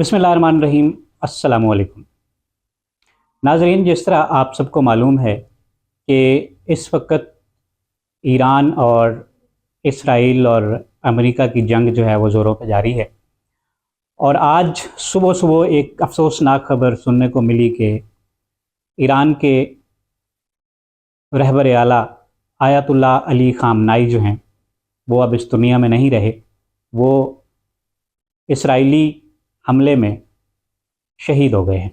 बिस्मिल्लाहिर्रहमानिर्रहीम। अस्सलाम वालेकुम नाज़रीन, जिस तरह आप सबको मालूम है कि इस वक्त ईरान और इसराइल और अमेरिका की जंग जो है वो ज़ोरों पर जारी है। और आज सुबह सुबह एक अफसोसनाक खबर सुनने को मिली कि ईरान के रहबर आला आयतुल्लाह अली ख़ामनाई जो हैं वो अब इस दुनिया में नहीं रहे। वो इसराइली हमले में शहीद हो गए हैं।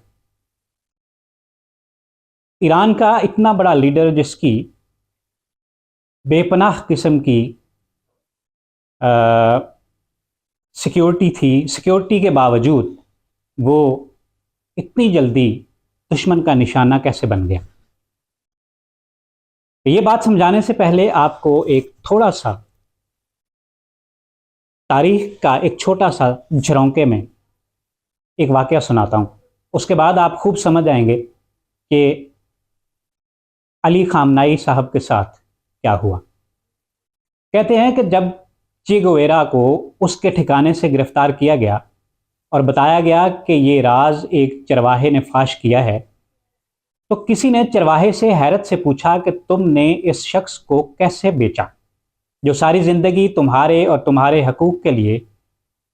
ईरान का इतना बड़ा लीडर जिसकी बेपनाह किस्म की सिक्योरिटी थी, सिक्योरिटी के बावजूद वो इतनी जल्दी दुश्मन का निशाना कैसे बन गया। ये बात समझाने से पहले आपको एक थोड़ा सा तारीख का एक छोटा सा झरोंके में एक वाक़या सुनाता हूँ। उसके बाद आप खूब समझ आएंगे कि अली ख़ामनाई साहब के साथ क्या हुआ। कहते हैं कि जब चे गुवेरा को उसके ठिकाने से गिरफ्तार किया गया और बताया गया कि ये राज एक चरवाहे ने फाश किया है, तो किसी ने चरवाहे से हैरत से पूछा कि तुमने इस शख्स को कैसे बेचा जो सारी ज़िंदगी तुम्हारे और तुम्हारे हकूक़ के लिए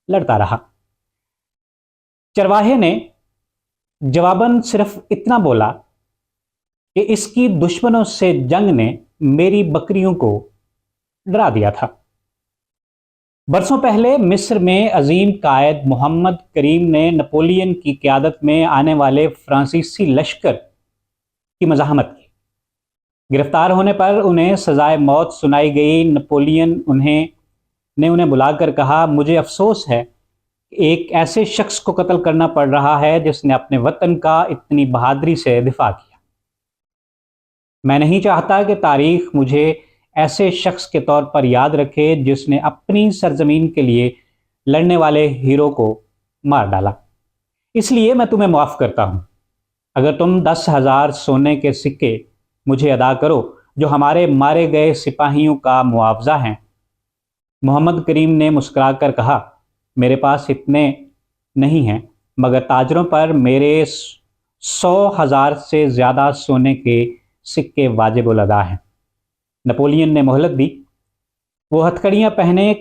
लड़ता रहा। चरवाहे ने जवाबन सिर्फ इतना बोला कि इसकी दुश्मनों से जंग ने मेरी बकरियों को डरा दिया था। बरसों पहले मिस्र में अजीम कायद मोहम्मद करीम ने नेपोलियन की क़यादत में आने वाले फ्रांसीसी लश्कर की मज़ाहमत की। गिरफ्तार होने पर उन्हें सज़ाए मौत सुनाई गई। नेपोलियन उन्हें बुलाकर कहा, मुझे अफसोस है एक ऐसे शख्स को कत्ल करना पड़ रहा है जिसने अपने वतन का इतनी बहादुरी से दिफा किया। मैं नहीं चाहता कि तारीख मुझे ऐसे शख्स के तौर पर याद रखे जिसने अपनी सरजमीन के लिए लड़ने वाले हीरो को मार डाला। इसलिए मैं तुम्हें माफ़ करता हूँ अगर तुम 10,000 सोने के सिक्के मुझे अदा करो जो हमारे मारे गए सिपाहियों का मुआवजा हैं। मोहम्मद करीम ने मुस्कुराकर कहा, मेरे पास इतने नहीं हैं, मगर ताजरों पर मेरे 100,000 से ज़्यादा सोने के सिक्के वाजिब उल अदा हैं। नेपोलियन ने मोहलत दी। वो हथकड़ियाँ पहने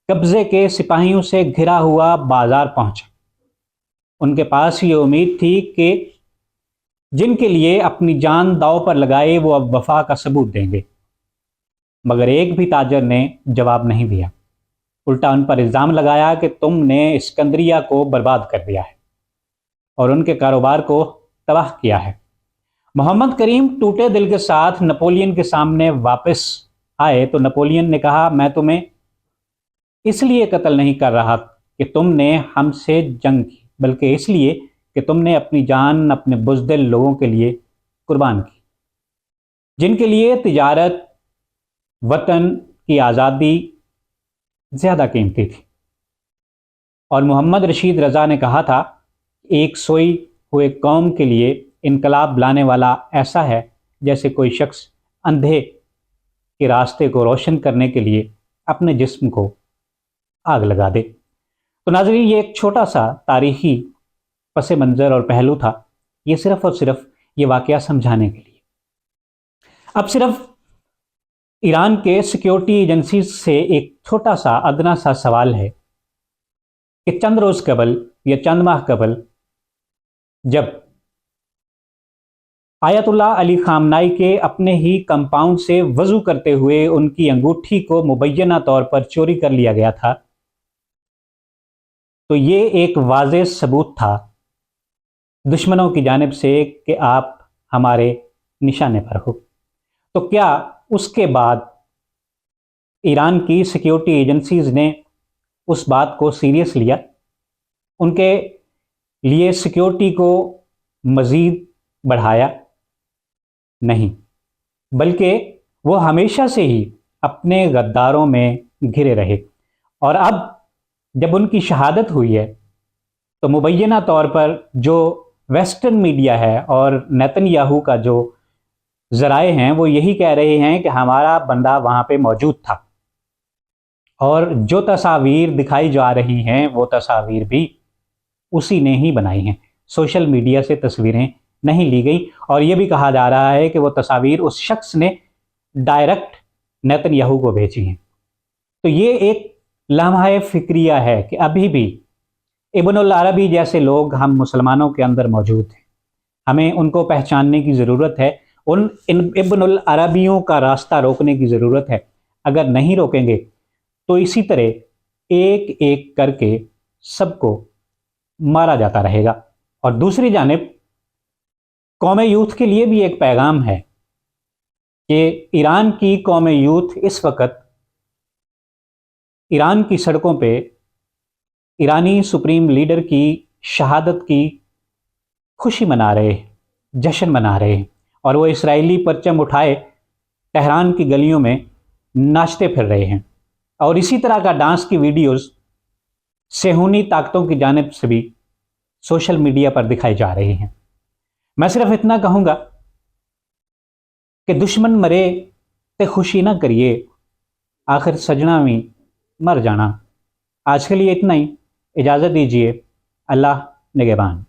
कब्ज़े के सिपाहियों से घिरा हुआ बाज़ार पहुँचा। उनके पास ये उम्मीद थी कि जिनके लिए अपनी जान दांव पर लगाए वो अब वफा का सबूत देंगे, मगर एक भी ताजर ने जवाब नहीं दिया। उल्टा उन पर इल्ज़ाम लगाया कि तुमने इस्कंदरिया को बर्बाद कर दिया है और उनके कारोबार को तबाह किया है। मोहम्मद करीम टूटे दिल के साथ नेपोलियन के सामने वापस आए तो नेपोलियन ने कहा, मैं तुम्हें इसलिए कत्ल नहीं कर रहा कि तुमने हमसे जंग की, बल्कि इसलिए कि तुमने अपनी जान अपने बुज़दिल लोगों के लिए कुर्बान की, जिनके लिए तिजारत, वतन की आज़ादी ज़्यादा कीमती थी। और मोहम्मद रशीद रज़ा ने कहा था, एक सोई हुए कौम के लिए इनकलाब लाने वाला ऐसा है जैसे कोई शख्स अंधे के रास्ते को रोशन करने के लिए अपने जिस्म को आग लगा दे। तो नाज़रीन, ये एक छोटा सा तारीख़ी पस मंज़र और पहलू था, ये सिर्फ़ और सिर्फ ये वाक़या समझाने के लिए। अब सिर्फ ईरान के सिक्योरिटी एजेंसी से एक छोटा सा अदना सा सवाल है कि चंद रोज़ कबल या चंद माह कबल जब आयतुल्लाह अली ख़ामनाई के अपने ही कंपाउंड से वज़ू करते हुए उनकी अंगूठी को मुबैना तौर पर चोरी कर लिया गया था, तो ये एक वाज़ेह सबूत था दुश्मनों की जानिब से कि आप हमारे निशाने पर हो। तो क्या उसके बाद ईरान की सिक्योरिटी एजेंसीज़ ने उस बात को सीरियस लिया? उनके लिए सिक्योरिटी को मज़ीद बढ़ाया? नहीं, बल्कि वो हमेशा से ही अपने गद्दारों में घिरे रहे। और अब जब उनकी शहादत हुई है तो मुबैना तौर पर जो वेस्टर्न मीडिया है और नेतन्याहू का जो ज़राए हैं वो यही कह रहे हैं कि हमारा बंदा वहाँ पे मौजूद था, और जो तस्वीर दिखाई जा रही हैं वो तस्वीर भी اسی نے ہی بنائی ہیں، سوشل میڈیا سے تصویریں نہیں لی گئی، اور یہ بھی کہا جا رہا ہے کہ وہ تصاویر اس شخص نے ڈائریکٹ نیتن یاہو کو بھیجی ہیں۔ تو یہ ایک لمحہ فکریہ ہے کہ ابھی بھی ابن العربی جیسے لوگ ہم مسلمانوں کے اندر موجود ہیں، ہمیں ان کو پہچاننے کی ضرورت ہے، ان ابن العربیوں کا راستہ روکنے کی ضرورت ہے۔ اگر نہیں روکیں گے تو اسی طرح ایک ایک کر کے سب کو مارا جاتا رہے گا۔ اور دوسری جانب قوم یوتھ کے لیے بھی ایک پیغام ہے کہ ایران کی قوم یوتھ اس وقت ایران کی سڑکوں پہ ایرانی سپریم لیڈر کی شہادت کی خوشی منا رہے ہیں، جشن منا رہے ہیں، اور وہ اسرائیلی پرچم اٹھائے تہران کی گلیوں میں ناچتے پھر رہے ہیں، اور اسی طرح کا ڈانس کی ویڈیوز صہیونی طاقتوں کی جانب سے بھی سوشل میڈیا پر دکھائی جا رہی ہیں۔ میں صرف اتنا کہوں گا کہ دشمن مرے تے خوشی نہ کریے، آخر سجنا بھی مر جانا۔ آج کے لیے اتنا ہی، اجازت دیجیے، اللہ نگہبان۔